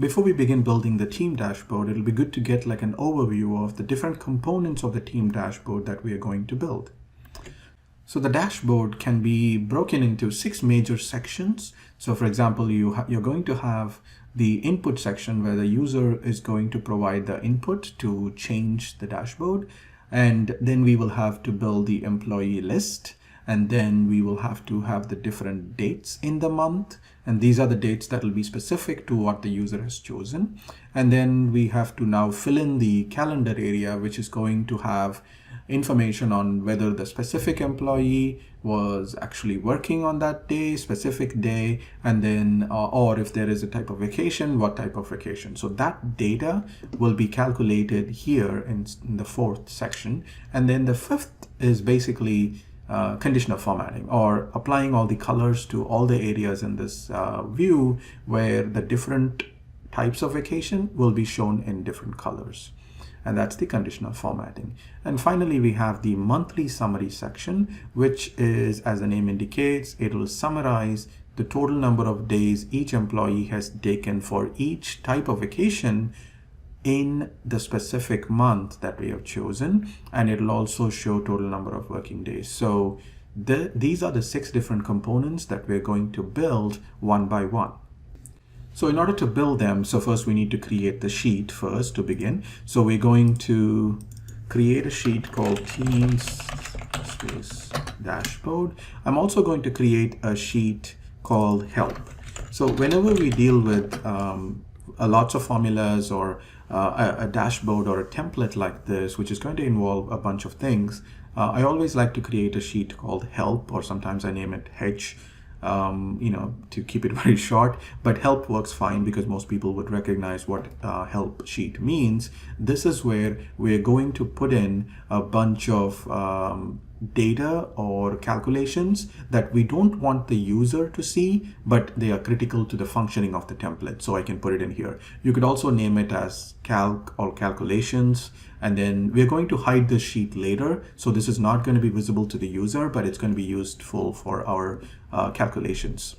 Before we begin building the team dashboard, it'll be good to get like an overview of the different components of the team dashboard that we are going to build. So the dashboard can be broken into 6 major sections. So for example, you're going to have the input section where the user is going to provide the input to change the dashboard. And then we will have to build the employee list. And then we will have to have the different dates in the month. And these are the dates that will be specific to what the user has chosen. And then we have to now fill in the calendar area, which is going to have information on whether the specific employee was actually working on that day, specific day, and then, or if there is a type of vacation, what type of vacation. So that data will be calculated here in the 4th section. And then the 5th is basically conditional formatting, or applying all the colors to all the areas in this view where the different types of vacation will be shown in different colors. And that's the conditional formatting. And finally, we have the monthly summary section, which is, as the name indicates, it will summarize the total number of days each employee has taken for each type of vacation in the specific month that we have chosen, and it will also show total number of working days. So these are the 6 different components that we're going to build one by one. So in order to build them, so first we need to create the sheet first to begin. So we're going to create a sheet called Teams space dashboard. I'm also going to create a sheet called Help. So whenever we deal with lots of formulas or a dashboard or a template like this, which is going to involve a bunch of things, I always like to create a sheet called Help, or sometimes I name it H, to keep it very short, but Help works fine because most people would recognize what Help sheet means. This is where we're going to put in a bunch of data or calculations that we don't want the user to see, but they are critical to the functioning of the template. So I can put it in here. You could also name it as calc or calculations. And then we're going to hide this sheet later. So this is not going to be visible to the user, but it's going to be useful for our calculations.